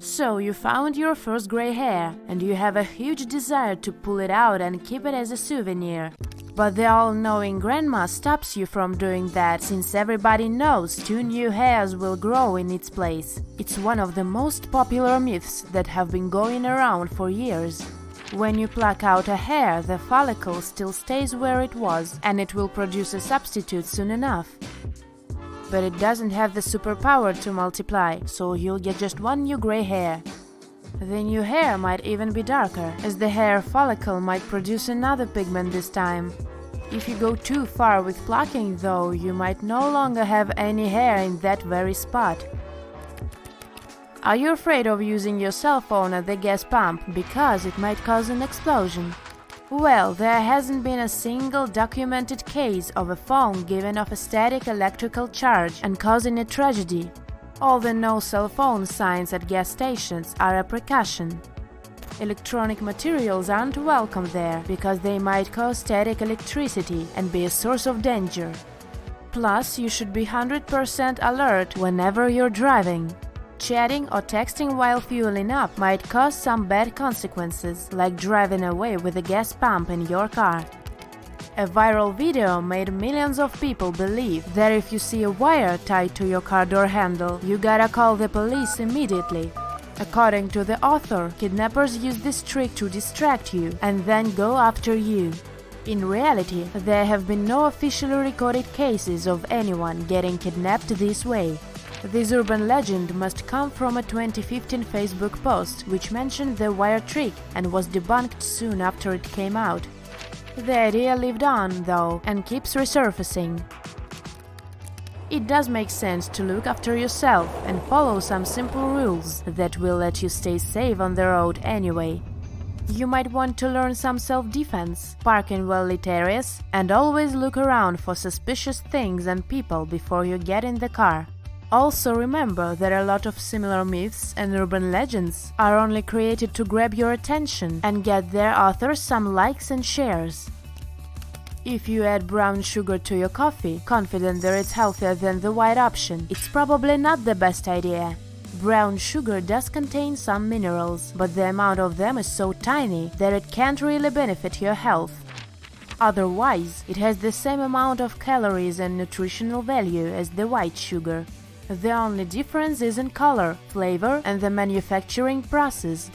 So you found your first gray hair, and you have a huge desire to pull it out and keep it as a souvenir. But the all-knowing grandma stops you from doing that, since everybody knows 2 new hairs will grow in its place. It's one of the most popular myths that have been going around for years. When you pluck out a hair, the follicle still stays where it was, and it will produce a substitute soon enough. But it doesn't have the superpower to multiply, so you'll get just 1 new gray hair. The new hair might even be darker, as the hair follicle might produce another pigment this time. If you go too far with plucking, though, you might no longer have any hair in that very spot. Are you afraid of using your cell phone at the gas pump because it might cause an explosion? Well, there hasn't been a single documented case of a phone giving off a static electrical charge and causing a tragedy. All the no cell phone signs at gas stations are a precaution. Electronic materials aren't welcome there because they might cause static electricity and be a source of danger. Plus, you should be 100% alert whenever you're driving. Chatting or texting while fueling up might cause some bad consequences, like driving away with a gas pump in your car. A viral video made millions of people believe that if you see a wire tied to your car door handle, you gotta call the police immediately. According to the author, kidnappers use this trick to distract you and then go after you. In reality, there have been no officially recorded cases of anyone getting kidnapped this way. This urban legend must come from a 2015 Facebook post which mentioned the wire trick and was debunked soon after it came out. The idea lived on, though, and keeps resurfacing. It does make sense to look after yourself and follow some simple rules that will let you stay safe on the road anyway. You might want to learn some self-defense, park in well-lit areas, and always look around for suspicious things and people before you get in the car. Also remember that a lot of similar myths and urban legends are only created to grab your attention and get their authors some likes and shares. If you add brown sugar to your coffee, confident that it's healthier than the white option, it's probably not the best idea. Brown sugar does contain some minerals, but the amount of them is so tiny that it can't really benefit your health. Otherwise, it has the same amount of calories and nutritional value as the white sugar. The only difference is in color, flavor, and the manufacturing process.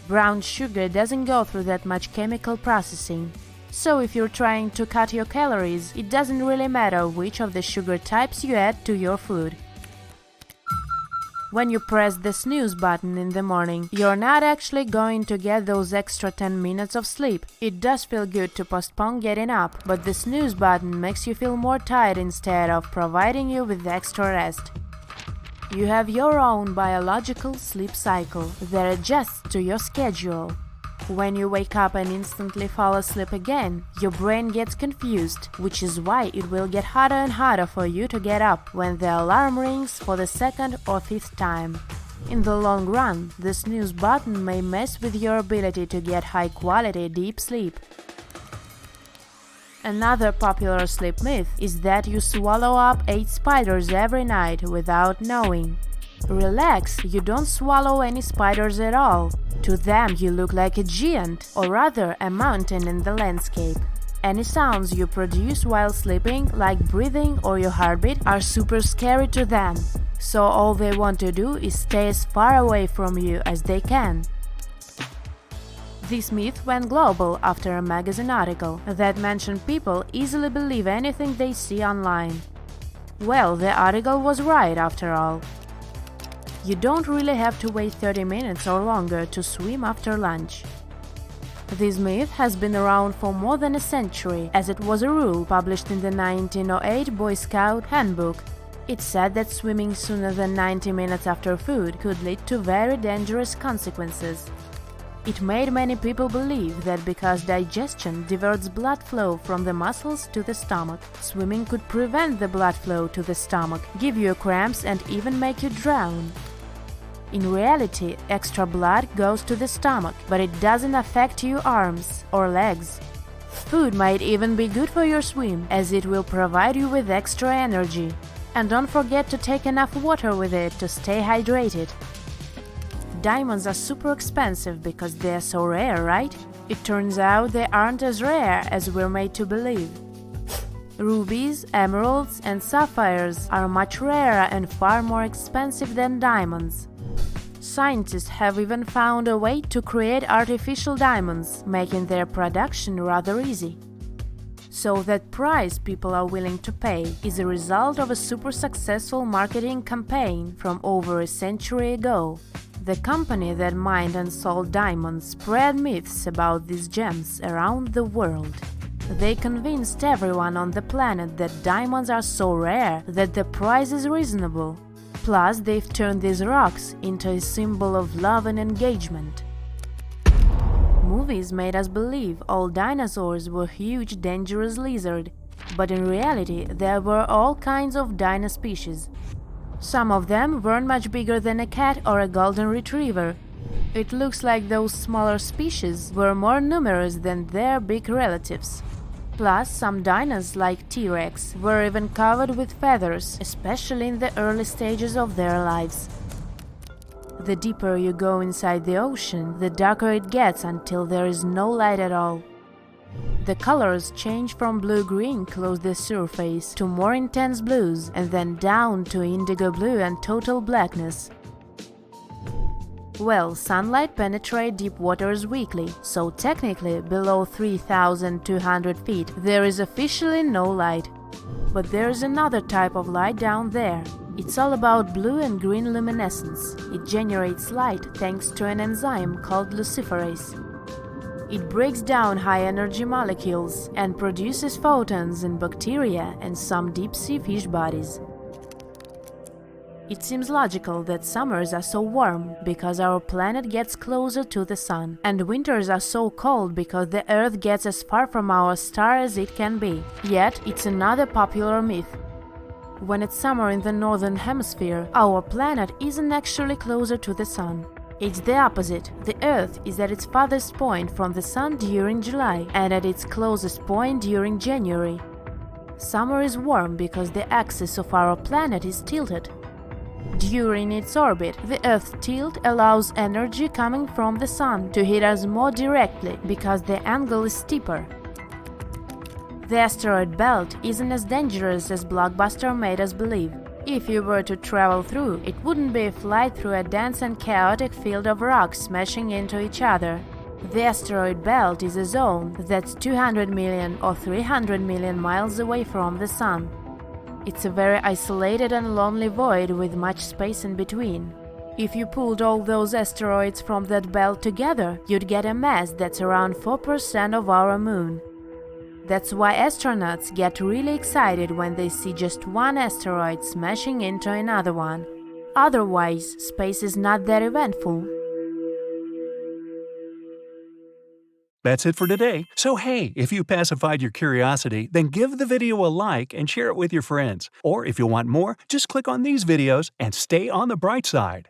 Brown sugar doesn't go through that much chemical processing. So if you're trying to cut your calories, it doesn't really matter which of the sugar types you add to your food. When you press the snooze button in the morning, you're not actually going to get those extra 10 minutes of sleep. It does feel good to postpone getting up, but the snooze button makes you feel more tired instead of providing you with extra rest. You have your own biological sleep cycle that adjusts to your schedule. When you wake up and instantly fall asleep again, your brain gets confused, which is why it will get harder and harder for you to get up when the alarm rings for the 2nd or 5th time. In the long run, the snooze button may mess with your ability to get high-quality deep sleep. Another popular sleep myth is that you swallow up 8 spiders every night without knowing. Relax, you don't swallow any spiders at all. To them you look like a giant, or rather a mountain in the landscape. Any sounds you produce while sleeping, like breathing or your heartbeat, are super scary to them. So all they want to do is stay as far away from you as they can. This myth went global after a magazine article that mentioned people easily believe anything they see online. Well, the article was right after all. You don't really have to wait 30 minutes or longer to swim after lunch. This myth has been around for more than a century, as it was a rule published in the 1908 Boy Scout Handbook. It said that swimming sooner than 90 minutes after food could lead to very dangerous consequences. It made many people believe that because digestion diverts blood flow from the muscles to the stomach, swimming could prevent the blood flow to the stomach, give you cramps and even make you drown. In reality, extra blood goes to the stomach, but it doesn't affect your arms or legs. Food might even be good for your swim, as it will provide you with extra energy. And don't forget to take enough water with it to stay hydrated. Diamonds are super expensive because they are so rare, right? It turns out they aren't as rare as we're made to believe. Rubies, emeralds, and sapphires are much rarer and far more expensive than diamonds. Scientists have even found a way to create artificial diamonds, making their production rather easy. So that price people are willing to pay is a result of a super successful marketing campaign from over a century ago. The company that mined and sold diamonds spread myths about these gems around the world. They convinced everyone on the planet that diamonds are so rare that the price is reasonable. Plus, they've turned these rocks into a symbol of love and engagement. Movies made us believe all dinosaurs were huge, dangerous lizards, but in reality there were all kinds of dino species. Some of them weren't much bigger than a cat or a golden retriever. It looks like those smaller species were more numerous than their big relatives. Plus, some dinos like T-Rex were even covered with feathers, especially in the early stages of their lives. The deeper you go inside the ocean, the darker it gets until there is no light at all. The colors change from blue-green close to the surface to more intense blues and then down to indigo blue and total blackness. Well, sunlight penetrates deep waters weakly, so technically below 3,200 feet there is officially no light. But there is another type of light down there. It's all about blue and green luminescence. It generates light thanks to an enzyme called luciferase. It breaks down high-energy molecules and produces photons in bacteria and some deep-sea fish bodies. It seems logical that summers are so warm because our planet gets closer to the sun, and winters are so cold because the Earth gets as far from our star as it can be. Yet, it's another popular myth. When it's summer in the northern hemisphere, our planet isn't actually closer to the sun. It's the opposite. The Earth is at its farthest point from the sun during July and at its closest point during January. Summer is warm because the axis of our planet is tilted. During its orbit, the Earth's tilt allows energy coming from the sun to hit us more directly because the angle is steeper. The asteroid belt isn't as dangerous as Blockbuster made us believe. If you were to travel through, it wouldn't be a flight through a dense and chaotic field of rocks smashing into each other. The asteroid belt is a zone that's 200 million or 300 million miles away from the sun. It's a very isolated and lonely void with much space in between. If you pulled all those asteroids from that belt together, you'd get a mass that's around 4% of our moon. That's why astronauts get really excited when they see just one asteroid smashing into another one. Otherwise, space is not that eventful. That's it for today. So hey, if you pacified your curiosity, then give the video a like and share it with your friends. Or if you want more, just click on these videos and stay on the bright side.